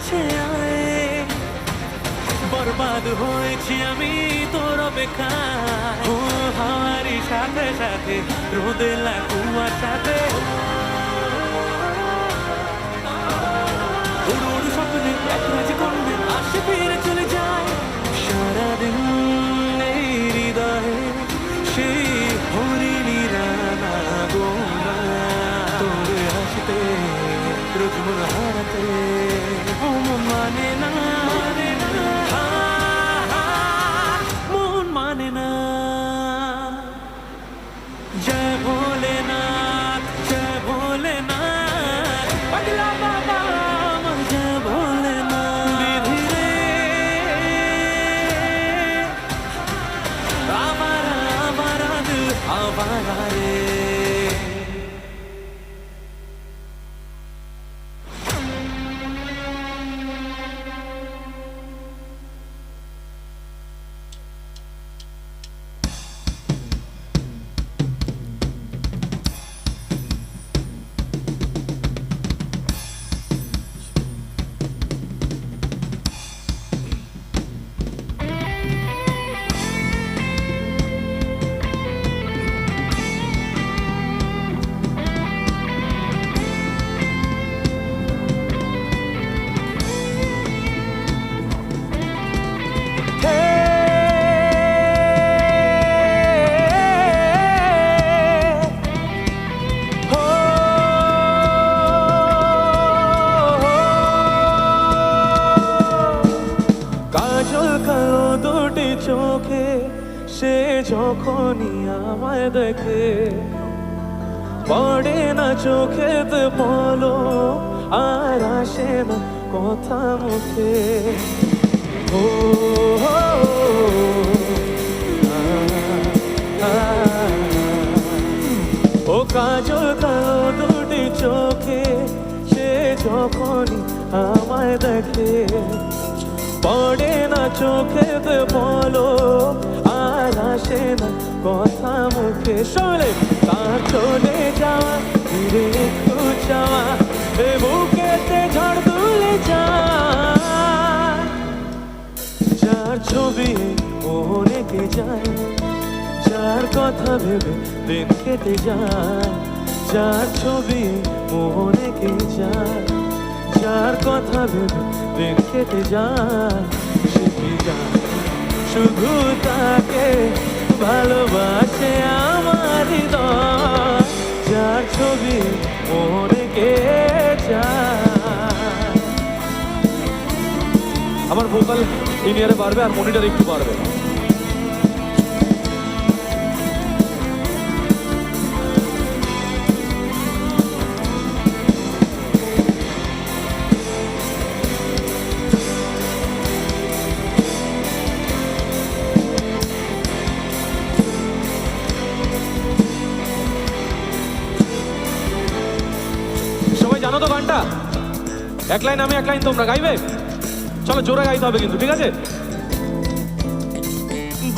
কাছে আয়, বরবাদ হয়েছি আমি তোর অপেক্ষায়। ও হাওয়ারি সাথে সাথে রোদে লাগুয়ার সাথে উড়ু উড়ু স্বপ্নে এক রাজ কমবে আসে ফিরে চলে যায়। সারাদিন এই হৃদয়ে সেই হরিণী রানা গোনা তোর আসতে রোজ মন হারাতে ও মন মানে না, মন মানে না। জয় ভোলেনাথ, জয় ভোলেনাথ, পাগলা বাবা আমার জয় ভোলেনাথ। বিধি রে আবারা আবারা দিল আবারা রে। কাজল কালো দুটি চোখে সে যখনই আমায় দেখে, পড়ে না চোখেতে বলো আর আসে না কথা মুখে। ও ও কাজল কালো দুটি চোখে সে যখনই আমায় দেখে, পড়ে না চোখেতে বলো আর আসে না কথা মুখে। শোনে তার চলে যাওয়া ফিরে একটু যাওয়া এ বুকেতে ঝড় তুলে যায়। যার ছবি মনে কে যায়, যার কথা ভেবে দিন কেটে যায়। যার ছবি মনে কে যায়, যার কথা ভেবে দিন কেটে যায়। সে কি যায় শুধু তাকে ভালোবাসে আমার হৃদয়, যার ছবি মনে কে যায়। আমার ভোকাল ইনিয়ারে বাড়বে আর মনিটর একটু বাড়বে। জানো তো গানটা? এক লাইন আমি এক লাইন তোমরা গাইবে? চলো জোরে গাইতে হবে কিন্তু, ঠিক আছে?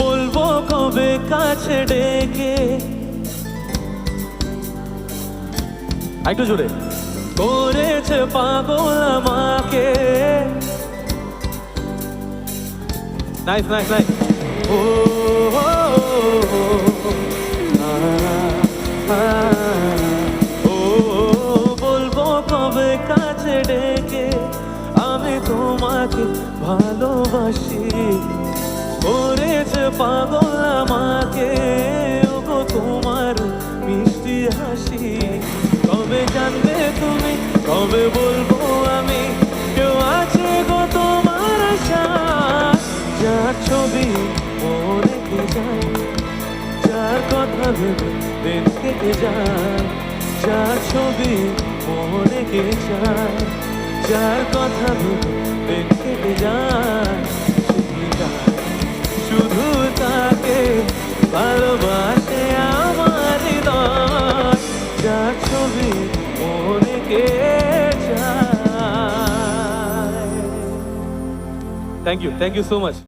বলবো কবে কাছে ডেকে, একটু জোরে। করেছে পাগল আমাকে। Nice nice nice. ও কবে কাছে ডেকে আমি তোমাকে ভালোবাসি। করেছে পাগল আমাকে ওগো তোমার মিষ্টি হাসি। কবে জানবে তুমি, কবে বলবো আমি, কেউ আছে গো তোমার আশা। যার ছবি মনে কে যায়, যার কথা ভেবে দিন কেটে যায়। যার ছবি মনে কে যায়, যার কথা ভেবে দিন কেটে যায়। শুধু তাকে ভালোবাসে আমার হৃদয়, যার ছবি মনে কে যায়। Thank you so much.